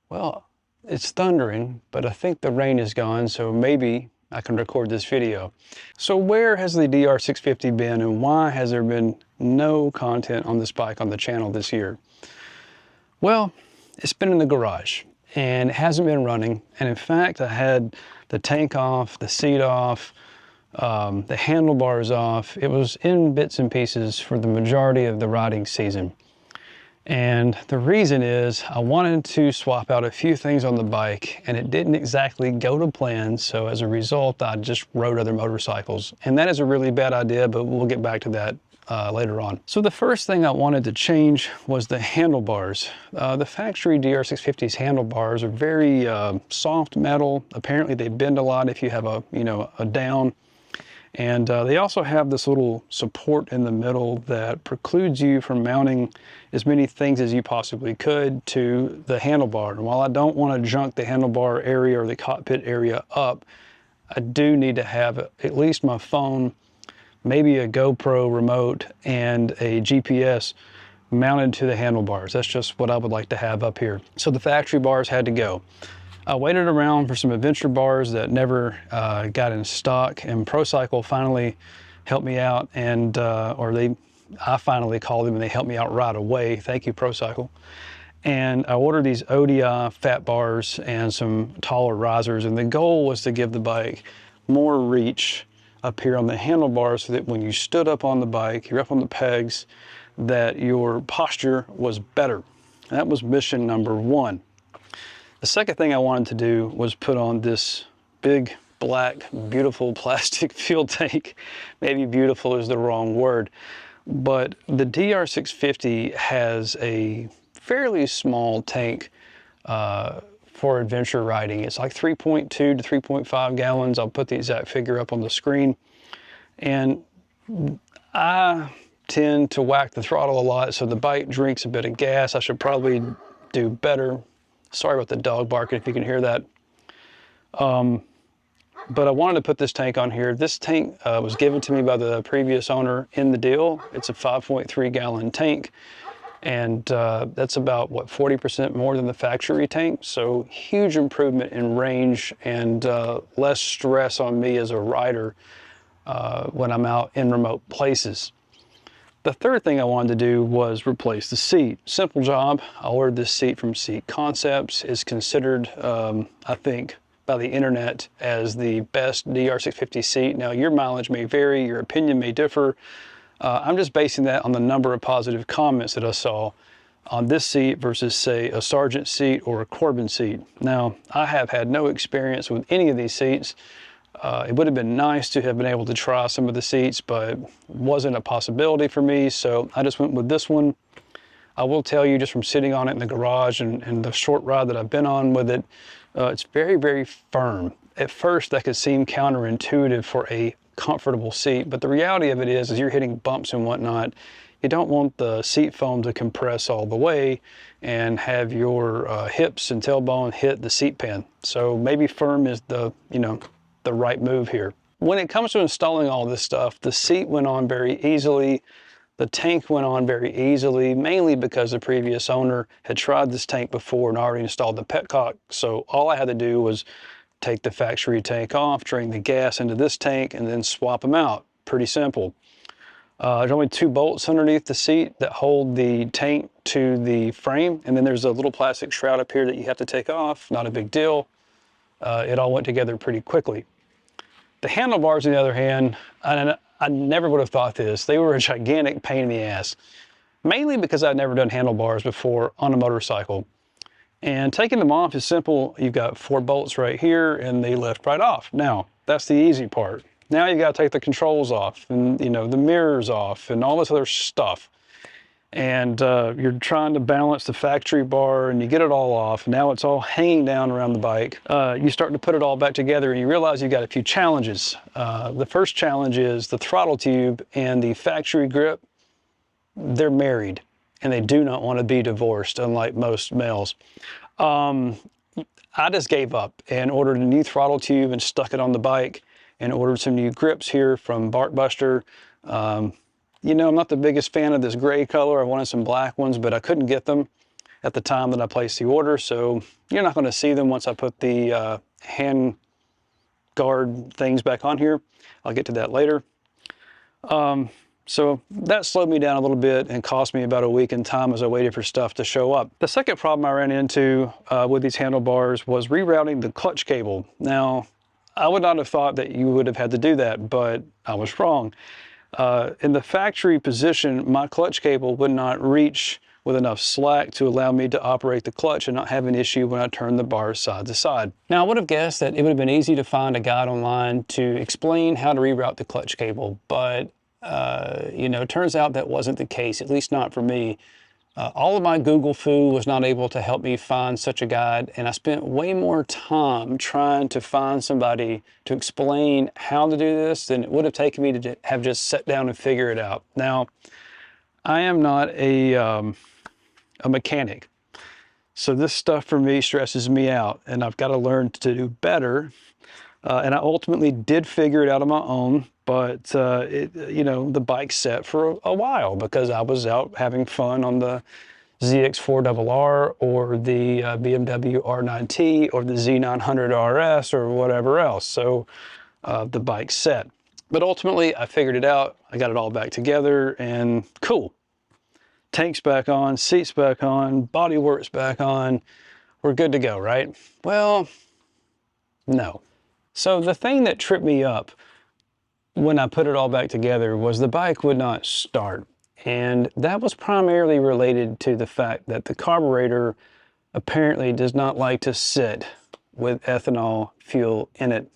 Well, it's thundering, but I think the rain is gone, so maybe I can record this video. So where has the DR650 been, and why has there been no content on this bike on the channel this year? Well, it's been in the garage and it hasn't been running. And in fact, I had the tank off, the seat off, the handlebars off. It was in bits and pieces for the majority of the riding season. And the reason is I wanted to swap out a few things on the bike and it didn't exactly go to plan. So as a result, I just rode other motorcycles. And that is a really bad idea, but we'll get back to that later on. So the first thing I wanted to change was the handlebars. The factory DR650's handlebars are very soft metal. Apparently they bend a lot if you have a down. And they also have this little support in the middle that precludes you from mounting as many things as you possibly could to the handlebar. And while I don't want to junk the handlebar area or the cockpit area up, I do need to have at least my phone, maybe a GoPro remote, and a GPS mounted to the handlebars. That's just what I would like to have up here. So the factory bars had to go. I waited around for some adventure bars that never got in stock, and Procycle finally helped me out, and I finally called them and they helped me out right away. Thank you, Procycle. And I ordered these ODI fat bars and some taller risers, and the goal was to give the bike more reach up here on the handlebars so that when you stood up on the bike, you're up on the pegs, that your posture was better. That was mission number one. The second thing I wanted to do was put on this big, black, beautiful plastic fuel tank. Maybe beautiful is the wrong word, but the DR650 has a fairly small tank for adventure riding. It's like 3.2 to 3.5 gallons. I'll put the exact figure up on the screen. And I tend to whack the throttle a lot, so the bike drinks a bit of gas. I should probably do better. Sorry about the dog barking if you can hear that. But I wanted to put this tank on here. This tank was given to me by the previous owner in the deal. It's a 5.3 gallon tank. And that's about, what, 40% more than the factory tank. So huge improvement in range and less stress on me as a rider when I'm out in remote places. The third thing I wanted to do was replace the seat. Simple job. I ordered this seat from Seat Concepts. It's considered, I think, by the internet as the best DR650 seat. Now, your mileage may vary, your opinion may differ. I'm just basing that on the number of positive comments that I saw on this seat versus, say, a Sargent seat or a Corbin seat. Now, I have had no experience with any of these seats. It would have been nice to have been able to try some of the seats, but it wasn't a possibility for me, so I just went with this one. I will tell you, just from sitting on it in the garage and the short ride that I've been on with it, it's very, very firm. At first, that could seem counterintuitive for a comfortable seat, but the reality of it is you're hitting bumps and whatnot, you don't want the seat foam to compress all the way and have your hips and tailbone hit the seat pan. So maybe firm is the right move here. When it comes to installing all this stuff, the seat went on very easily. The tank went on very easily, mainly because the previous owner had tried this tank before and already installed the petcock. So all I had to do was take the factory tank off, drain the gas into this tank, and then swap them out. Pretty simple. There's only 2 bolts underneath the seat that hold the tank to the frame, and then there's a little plastic shroud up here that you have to take off. Not a big deal. It all went together pretty quickly. The handlebars, on the other hand, I never would have thought this. They were a gigantic pain in the ass, mainly because I'd never done handlebars before on a motorcycle. And taking them off is simple. You've got 4 bolts right here and they lift right off. Now, that's the easy part. Now you got to take the controls off and the mirrors off and all this other stuff. And you're trying to balance the factory bar and you get it all off. Now it's all hanging down around the bike. You start to put it all back together and you realize you've got a few challenges. The first challenge is the throttle tube and the factory grip. They're married and they do not want to be divorced, unlike most males. I just gave up and ordered a new throttle tube and stuck it on the bike and ordered some new grips here from Barkbuster. I'm not the biggest fan of this gray color. I wanted some black ones, but I couldn't get them. at the time that I placed the order, so you're not going to see them once I put the hand guard things back on here. I'll get to that later. So that slowed me down a little bit and cost me about a week in time as I waited for stuff to show up. The second problem I ran into with these handlebars was rerouting the clutch cable. Now, I would not have thought that you would have had to do that, but I was wrong. In the factory position, my clutch cable would not reach with enough slack to allow me to operate the clutch and not have an issue when I turn the bars side to side. Now, I would have guessed that it would have been easy to find a guide online to explain how to reroute the clutch cable, but you know, it turns out that wasn't the case, at least not for me. All of my Google foo was not able to help me find such a guide, and I spent way more time trying to find somebody to explain how to do this than it would have taken me to have just sat down and figure it out. Now, I am not a mechanic, so this stuff for me stresses me out, and I've got to learn to do better. And I ultimately did figure it out on my own, but you know, the bike set for a while because I was out having fun on the ZX4RR or the BMW R9T or the Z900 RS or whatever else. So the bike set. But ultimately, I figured it out. I got it all back together, and cool. Tank's back on, seat's back on, bodywork's back on. We're good to go, right? Well, no. So the thing that tripped me up when I put it all back together was the bike would not start. And that was primarily related to the fact that the carburetor apparently does not like to sit with ethanol fuel in it.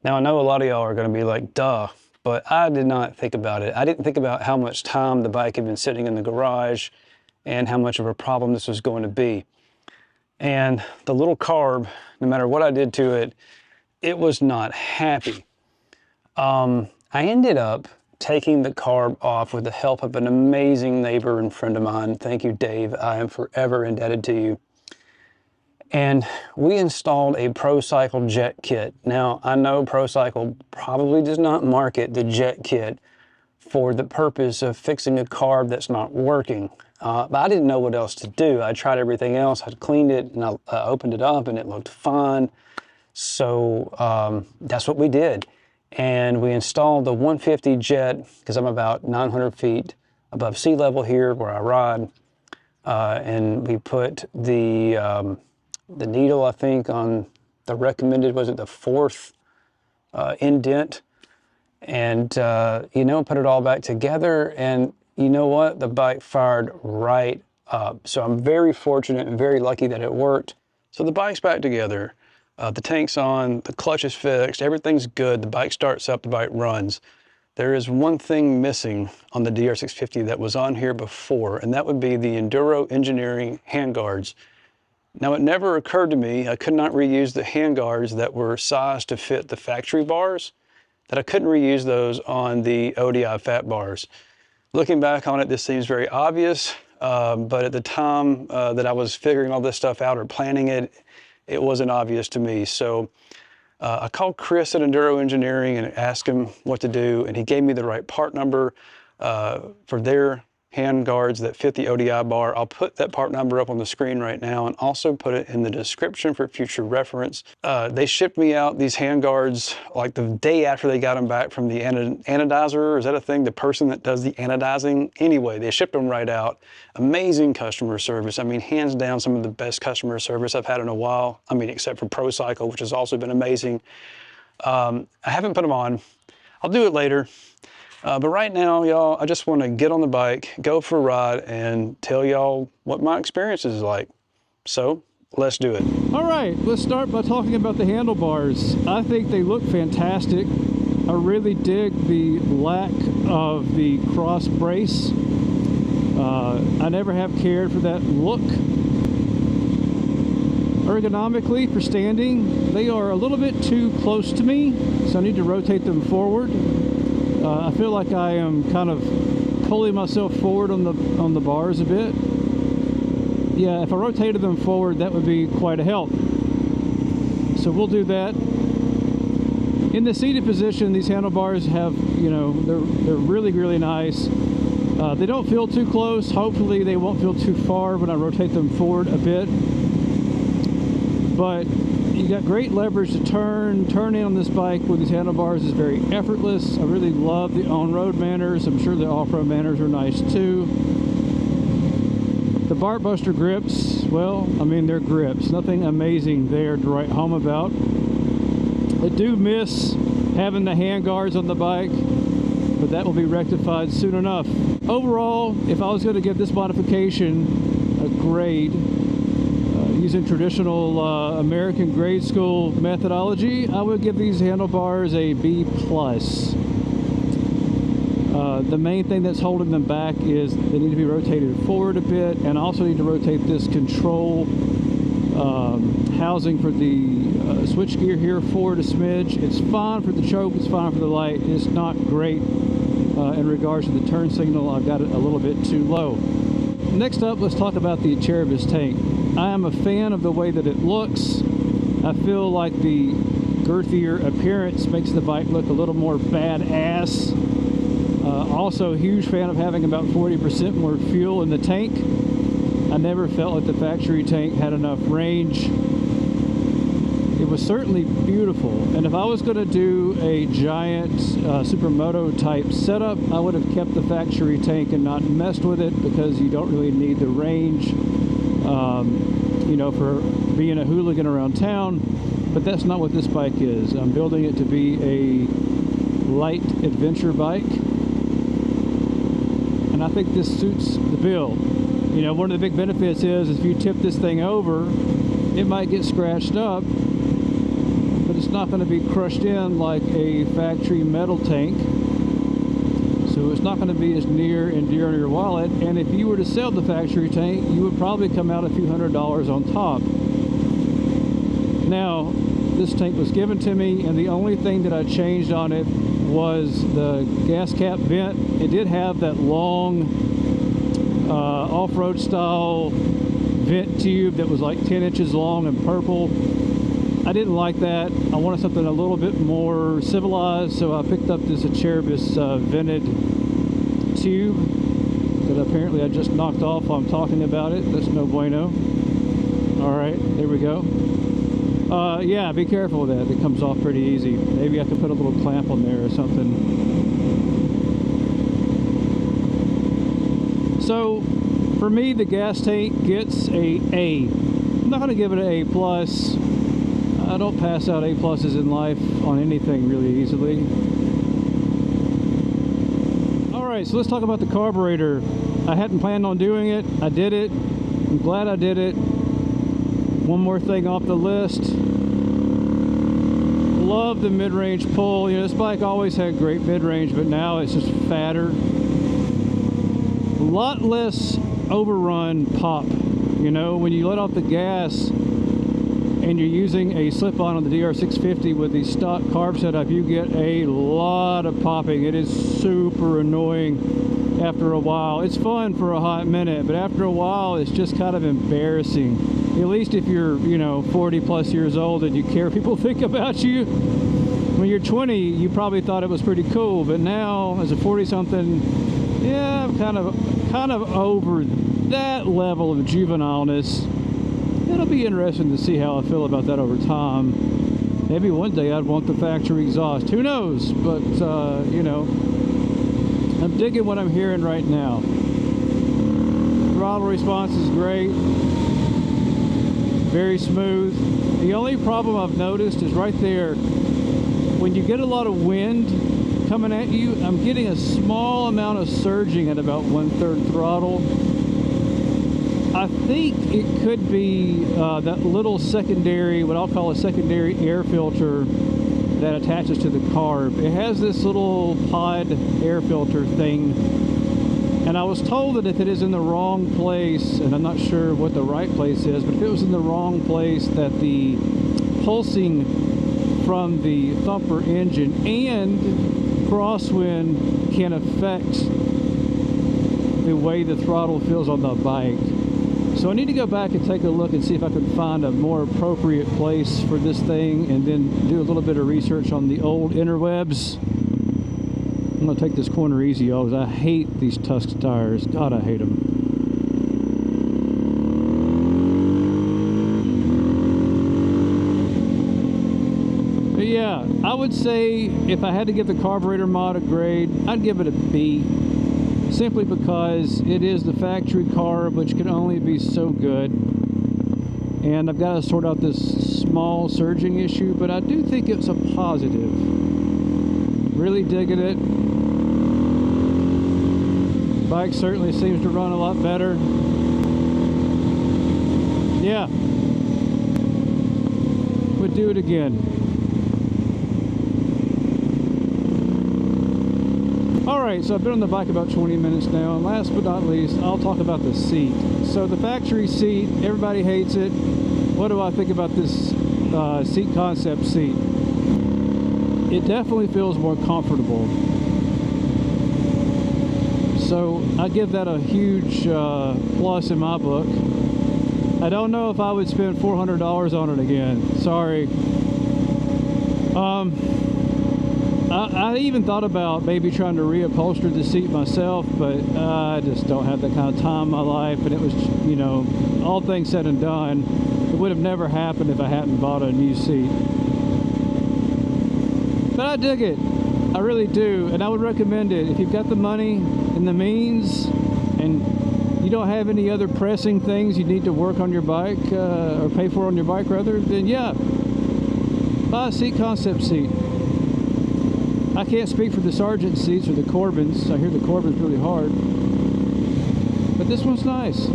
Now, I know a lot of y'all are going to be like, duh, but I did not think about it. I didn't think about how much time the bike had been sitting in the garage and how much of a problem this was going to be. And the little carb, no matter what I did to it, it was not happy. I ended up taking the carb off with the help of an amazing neighbor and friend of mine. Thank you, Dave. I am forever indebted to you. And we installed a Procycle Jet Kit. Now, I know Procycle probably does not market the Jet Kit for the purpose of fixing a carb that's not working. But I didn't know what else to do. I tried everything else. I cleaned it and I opened it up and it looked fine. So that's what we did. And we installed the 150 Jet, because I'm about 900 feet above sea level here where I ride. And we put the needle, I think, on the recommended, was it the 4th indent? And, you know, put it all back together. And you know what? The bike fired right up. So I'm very fortunate and very lucky that it worked. So the bike's back together. The tank's on, the clutch is fixed, everything's good, the bike starts up, the bike runs. There is one thing missing on the DR650 that was on here before, and that would be the Enduro engineering handguards. Now, it never occurred to me I could not reuse the handguards that were sized to fit the factory bars, that I couldn't reuse those on the ODI fat bars. Looking back on it, this seems very obvious, but at the time that I was figuring all this stuff out or planning it, it wasn't obvious to me. So I called Chris at Enduro Engineering and asked him what to do, and he gave me the right part number for their hand guards that fit the ODI bar. I'll put that part number up on the screen right now and also put it in the description for future reference. They shipped me out these hand guards like the day after they got them back from the anodizer. Is that a thing? The person that does the anodizing? Anyway, they shipped them right out. Amazing customer service. I mean, hands down, some of the best customer service I've had in a while. I mean, except for Procycle, which has also been amazing. I haven't put them on. I'll do it later. But right now, y'all, I just want to get on the bike, go for a ride, and tell y'all what my experience is like. So, let's do it. All right, let's start by talking about the handlebars. I think they look fantastic. I really dig the lack of the cross brace. I never have cared for that look. Ergonomically, for standing, they are a little bit too close to me, so I need to rotate them forward. I feel like I am kind of pulling myself forward on the bars a bit. Yeah, if I rotated them forward, that would be quite a help. So we'll do that. In the seated position, these handlebars have, you know, they're really, really nice. They don't feel too close. Hopefully they won't feel too far when I rotate them forward a bit. But you got great leverage to turn. Turning on this bike with these handlebars is very effortless. I really love the on-road manners. I'm sure the off-road manners are nice too. The Bark Buster grips, well, I mean, they're grips. Nothing amazing there to write home about. I do miss having the hand guards on the bike, but that will be rectified soon enough. Overall, if I was going to give this modification a grade, using traditional American grade school methodology, I would give these handlebars a B+. The main thing that's holding them back is they need to be rotated forward a bit, and I also need to rotate this control housing for the switchgear here forward a smidge. It's fine for the choke, it's fine for the light. It's not great in regards to the turn signal. I've got it a little bit too low. Next up, let's talk about the Acerbis tank. I am a fan of the way that it looks. I feel like the girthier appearance makes the bike look a little more badass. Also a huge fan of having about 40% more fuel in the tank. I never felt like the factory tank had enough range. It was certainly beautiful, and if I was going to do a giant supermoto type setup, I would have kept the factory tank and not messed with it, because you don't really need the range, you know, for being a hooligan around town. But that's not what this bike is. I'm building it to be a light adventure bike, and I think this suits the bill. You know, one of the big benefits is if you tip this thing over, it might get scratched up, but it's not going to be crushed in like a factory metal tank. So it's not going to be as near and dear to your wallet. And if you were to sell the factory tank, you would probably come out a few $100s on top. Now, this tank was given to me, and the only thing that I changed on it was the gas cap vent. It did have that long off-road style vent tube that was like 10 inches long and purple. I didn't like that. I wanted something a little bit more civilized, so I picked up this Acerbis vented tube that apparently I just knocked off while I'm talking about it. That's no bueno. All right, there we go. Yeah, be careful with that. It comes off pretty easy. Maybe I could put a little clamp on there or something. So, for me, the gas tank gets a A. I'm not going to give it an A+. I don't pass out A+ in life on anything really easily. Alright, so let's talk about the carburetor. I hadn't planned on doing it. I did it. I'm glad I did it. One more thing off the list. Love the mid-range pull. You know, this bike always had great mid-range, but now it's just fatter. A lot less overrun pop. You know, when you let off the gas and you're using a slip-on the Dr650 with the stock carb setup, you get a lot of popping. It is super annoying after a while. It's fun for a hot minute, but after a while it's just kind of embarrassing. At least if you're, you know, 40 plus years old and you care what people think about you. When you're 20, you probably thought it was pretty cool, but now as a 40-something, yeah, I'm kind of over that level of juvenileness. It'll be interesting to see how I feel about that over time. Maybe one day I'd want the factory exhaust. Who knows? But, you know, I'm digging what I'm hearing right now. Throttle response is great. Very smooth. The only problem I've noticed is right there. When you get a lot of wind coming at you, I'm getting a small amount of surging at about 1/3 throttle. I think it could be that little secondary, what I'll call a secondary air filter that attaches to the carb. It has this little pod air filter thing, and I was told that if it is in the wrong place, and I'm not sure what the right place is, but if it was in the wrong place, that the pulsing from the thumper engine and crosswind can affect the way the throttle feels on the bike. So I need to go back and take a look and see if I can find a more appropriate place for this thing, and then do a little bit of research on the old interwebs. I'm gonna take this corner easy, y'all, because I hate these Tusk tires. God, I hate them. But yeah, I would say if I had to give the carburetor mod a grade, I'd give it a B. Simply because it is the factory carb, which can only be so good. And I've got to sort out this small surging issue, but I do think it's a positive. Really digging it. Bike certainly seems to run a lot better. Yeah. Would do it again. Alright, so I've been on the bike about 20 minutes now, and last but not least, I'll talk about the seat. So the factory seat, everybody hates it. What do I think about this seat concept seat? It definitely feels more comfortable. So I give that a huge plus in my book. I don't know if I would spend $400 on it again. Sorry. I even thought about maybe trying to reupholster the seat myself, but I just don't have that kind of time in my life. And it was, you know, all things said and done, it would have never happened if I hadn't bought a new seat. But I dig it. I really do. And I would recommend it. If you've got the money and the means and you don't have any other pressing things you need to work on your bike, or pay for on your bike rather, then yeah, buy a seat concept seat. I can't speak for the Sargent seats or the Corbins. I hear the Corbin's really hard. But this one's nice.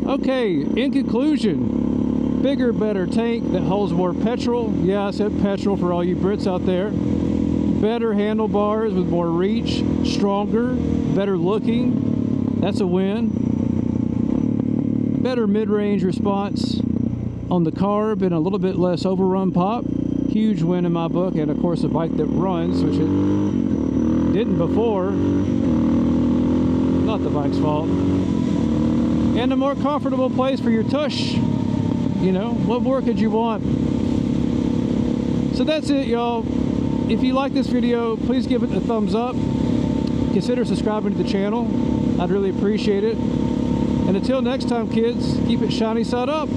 Okay, in conclusion, bigger, better tank that holds more petrol. Yeah, I said petrol for all you Brits out there. Better handlebars with more reach, stronger, better looking. That's a win. Better mid-range response on the carb and a little bit less overrun pop. Huge win in my book, and of course a bike that runs, which it didn't before. Not the bike's fault. And a more comfortable place for your tush. You know, what more could you want? So that's it, y'all. If you like this video, please give it a thumbs up. Consider subscribing to the channel. I'd really appreciate it. And until next time, kids, keep it shiny side up.